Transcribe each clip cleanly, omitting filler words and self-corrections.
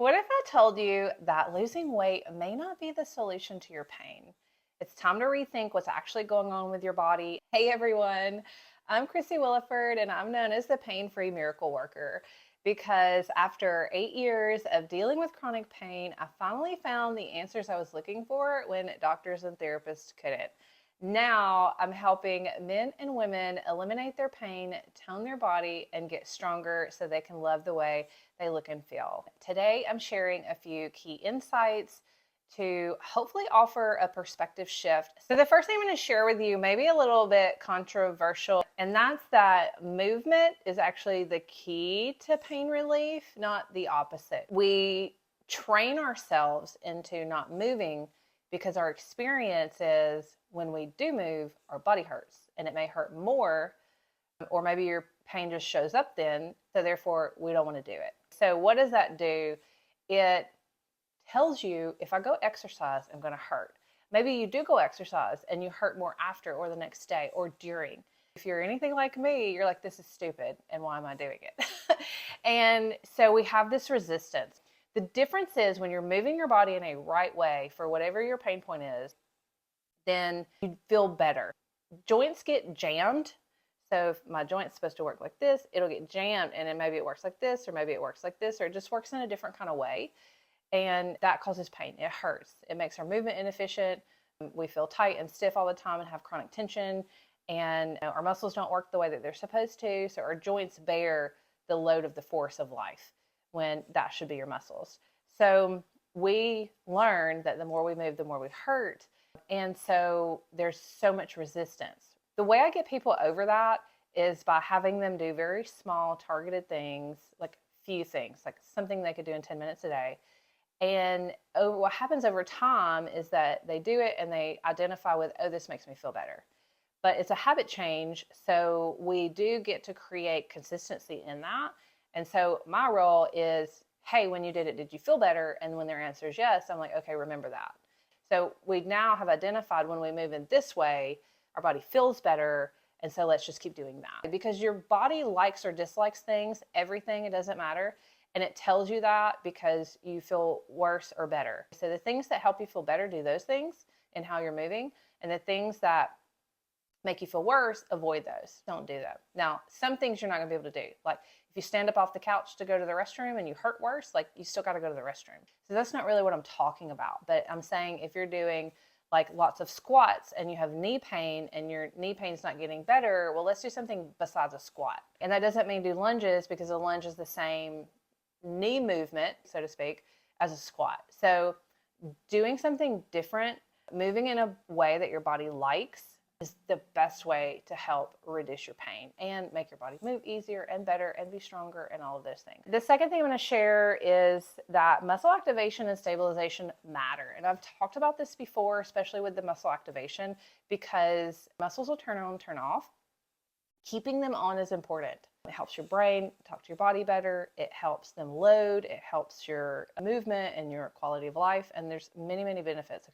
What if I told you that losing weight may not be the solution to your pain? It's time to rethink what's actually going on with your body. Hey everyone, I'm Chrissy Williford and I'm known as the pain-free miracle worker because after 8 years of dealing with chronic pain, I finally found the answers I was looking for when doctors and therapists couldn't. Now I'm helping men and women eliminate their pain, tone their body, and get stronger so they can love the way they look and feel. Today I'm sharing a few key insights to hopefully offer a perspective shift. So the first thing I'm going to share with you may be a little bit controversial, and that's that movement is actually the key to pain relief, not the opposite. We train ourselves into not moving because our experience is when we do move, our body hurts, and it may hurt more, or maybe your pain just shows up then, so therefore we don't want to do it. So what does that do? It tells you if I go exercise, I'm going to hurt. Maybe you do go exercise and you hurt more after or the next day or during. If you're anything like me, you're like, this is stupid and why am I doing it? And so we have this resistance. The difference is when you're moving your body in a right way for whatever your pain point is, then you feel better. Joints get jammed. So if my joint's supposed to work like this, it'll get jammed and then maybe it works like this, or maybe it works like this, or it just works in a different kind of way. And that causes pain. It hurts. It makes our movement inefficient. We feel tight and stiff all the time and have chronic tension. And our muscles don't work the way that they're supposed to. So our joints bear the load of the force of life when that should be your muscles. So we learn that the more we move, the more we hurt. And so there's so much resistance. The way I get people over that is by having them do very small targeted things, like few things, like something they could do in 10 minutes a day. And what happens over time is that they do it and they identify with, oh, this makes me feel better. But it's a habit change, so we do get to create consistency in that. And so my role is, hey, when you did it, did you feel better? And when their answer is yes, I'm like, okay, remember that. So we now have identified when we move in this way, our body feels better. And so let's just keep doing that. Because your body likes or dislikes things, everything, it doesn't matter. And it tells you that because you feel worse or better. So the things that help you feel better, do those things in how you're moving. And the things that make you feel worse, avoid those. Don't do that. Now, some things you're not gonna be able to do. Like if you stand up off the couch to go to the restroom and you hurt worse, like you still gotta go to the restroom. So that's not really what I'm talking about. But I'm saying if you're doing like lots of squats and you have knee pain and your knee pain's not getting better, well, let's do something besides a squat. And that doesn't mean do lunges, because a lunge is the same knee movement, so to speak, as a squat. So doing something different, moving in a way that your body likes, is the best way to help reduce your pain and make your body move easier and better and be stronger and all of those things. The second thing I'm going to share is that muscle activation and stabilization matter. And I've talked about this before, especially with the muscle activation, because muscles will turn on, turn off. Keeping them on is important. It helps your brain talk to your body better. It helps them load. It helps your movement and your quality of life. And there's many, many benefits.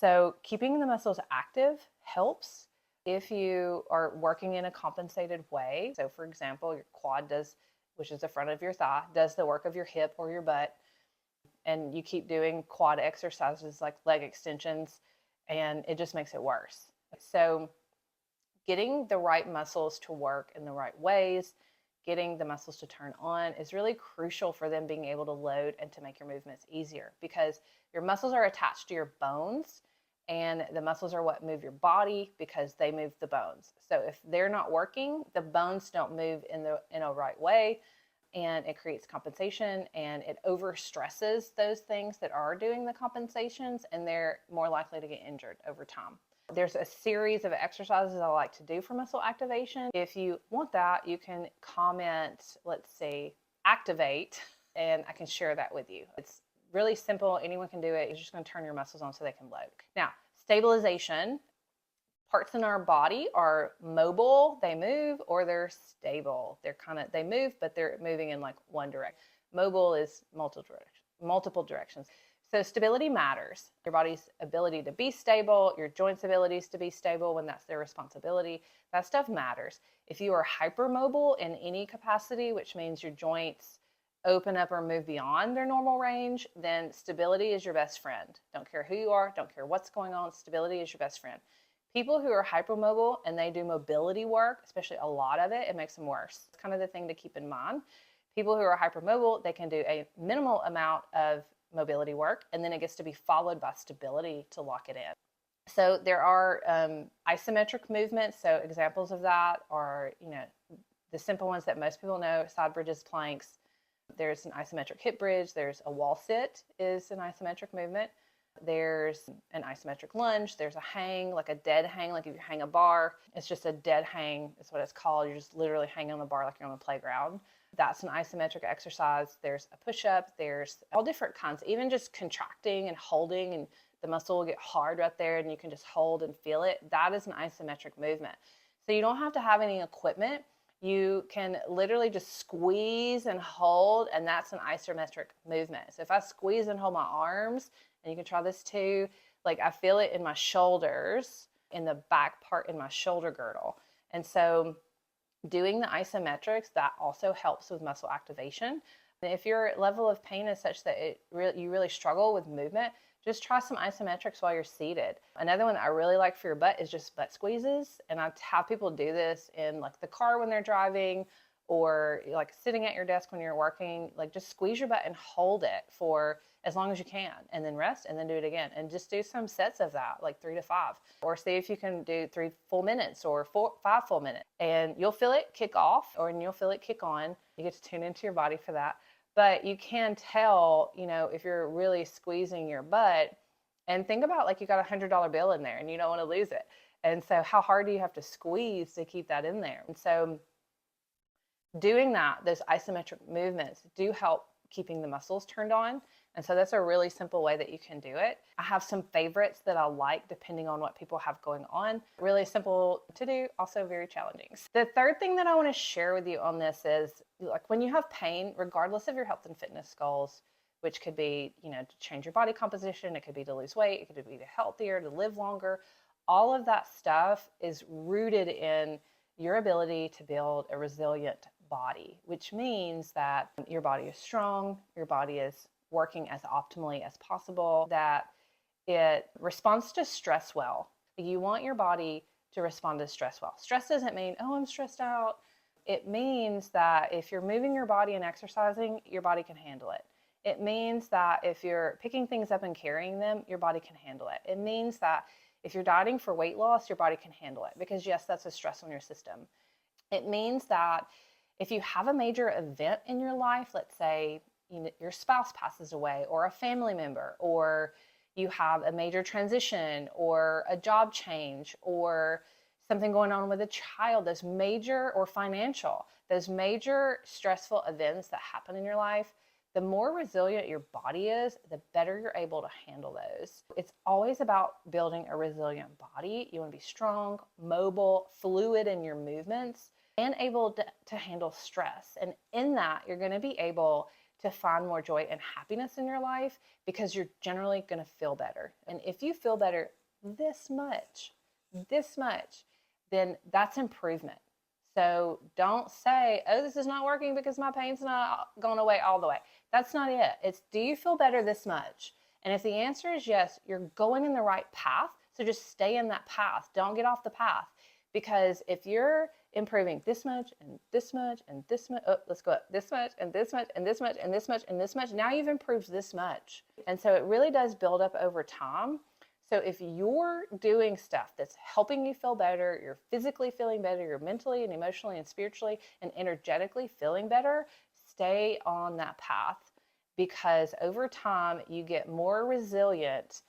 So keeping the muscles active helps if you are working in a compensated way. So for example, your quad does, which is the front of your thigh, does the work of your hip or your butt. And you keep doing quad exercises like leg extensions, and it just makes it worse. So getting the right muscles to work in the right ways, getting the muscles to turn on is really crucial for them being able to load and to make your movements easier, because your muscles are attached to your bones, and the muscles are what move your body because they move the bones. So if they're not working, the bones don't move in a right way, and it creates compensation, and it overstresses those things that are doing the compensations, and they're more likely to get injured over time. There's a series of exercises I like to do for muscle activation. If you want that, you can comment, let's see, activate, and I can share that with you. It's really simple. Anyone can do it. You're just going to turn your muscles on so they can load. Now, stabilization. Parts in our body are mobile, they move, or they're stable. They move, but they're moving in like one direction. Mobile is multiple directions. So stability matters. Your body's ability to be stable, your joints' abilities to be stable when that's their responsibility, that stuff matters. If you are hypermobile in any capacity, which means your joints open up or move beyond their normal range, then stability is your best friend. Don't care who you are, don't care what's going on, stability is your best friend. People who are hypermobile and they do mobility work, especially a lot of it, it makes them worse. It's kind of the thing to keep in mind. People who are hypermobile, they can do a minimal amount of mobility work, and then it gets to be followed by stability to lock it in. So there are isometric movements. So examples of that are, the simple ones that most people know: side bridges, planks. There's an isometric hip bridge. There's a wall sit is an isometric movement. There's an isometric lunge. There's a hang, like a dead hang, like if you hang a bar. It's just a dead hang is what it's called. You're just literally hanging on the bar like you're on a playground. That's an isometric exercise. There's a push-up. There's all different kinds, even just contracting and holding, and the muscle will get hard right there and you can just hold and feel it. That is an isometric movement. So you don't have to have any equipment. You can literally just squeeze and hold, and that's an isometric movement. So if I squeeze and hold my arms, and you can try this too, like I feel it in my shoulders, in the back part in my shoulder girdle. And so doing the isometrics, that also helps with muscle activation. And if your level of pain is such that you really struggle with movement, just try some isometrics while you're seated. Another one that I really like for your butt is just butt squeezes. And I have people do this in like the car when they're driving, or like sitting at your desk when you're working. Like just squeeze your butt and hold it for as long as you can, and then rest, and then do it again. And just do some sets of that, like 3 to 5. Or see if you can do 3 full minutes or 5 full minutes. And you'll feel it kick off, or you'll feel it kick on. You get to tune into your body for that. But you can tell, if you're really squeezing your butt, and think about like you got $100 bill in there and you don't want to lose it. And so how hard do you have to squeeze to keep that in there? And so doing that, those isometric movements do help keeping the muscles turned on. And so that's a really simple way that you can do it. I have some favorites that I like depending on what people have going on. Really simple to do, also very challenging. The third thing that I want to share with you on this is, like, when you have pain, regardless of your health and fitness goals, which could be, to change your body composition, it could be to lose weight, it could be to healthier, to live longer. All of that stuff is rooted in your ability to build a resilient body, which means that your body is strong, your body is working as optimally as possible, that it responds to stress well. You want your body to respond to stress well. Stress doesn't mean, oh, I'm stressed out. It means that if you're moving your body and exercising, your body can handle it. It means that if you're picking things up and carrying them, your body can handle it. It means that if you're dieting for weight loss, your body can handle it, because yes, that's a stress on your system. It means that if you have a major event in your life, let's say your spouse passes away, or a family member, or you have a major transition or a job change, or something going on with a child, those major, or financial, those major stressful events that happen in your life, the more resilient your body is, the better you're able to handle those. It's always about building a resilient body. You want to be strong, mobile, fluid in your movements, and able to handle stress. And in that, you're going to be able to find more joy and happiness in your life, because you're generally going to feel better. And if you feel better this much, then that's improvement. So don't say, oh, this is not working because my pain's not going away all the way. That's not it. It's, do you feel better this much? And if the answer is yes, you're going in the right path. So just stay in that path. Don't get off the path. Because if you're improving this much and this much and this much, let's go up this much and this much and this much and this much and this much, now you've improved this much. And so it really does build up over time. So if you're doing stuff that's helping you feel better, you're physically feeling better, you're mentally and emotionally and spiritually and energetically feeling better, stay on that path, because over time you get more resilient.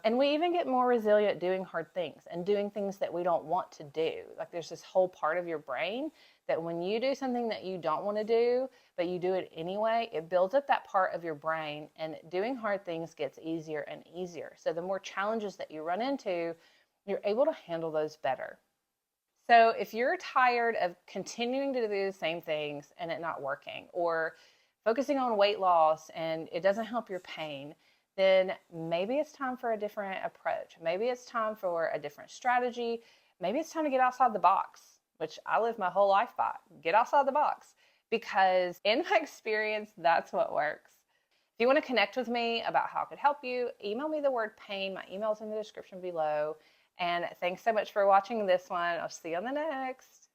And we even get more resilient doing hard things and doing things that we don't want to do. Like, there's this whole part of your brain that when you do something that you don't want to do, but you do it anyway, it builds up that part of your brain, and doing hard things gets easier and easier. So the more challenges that you run into, you're able to handle those better. So if you're tired of continuing to do the same things and it not working, or focusing on weight loss and it doesn't help your pain, then maybe it's time for a different approach. Maybe it's time for a different strategy. Maybe it's time to get outside the box, which I live my whole life by. Get outside the box. because in my experience, that's what works. If you want to connect with me about how I could help you, email me the word pain. My email's in the description below. And thanks so much for watching this one. I'll see you on the next.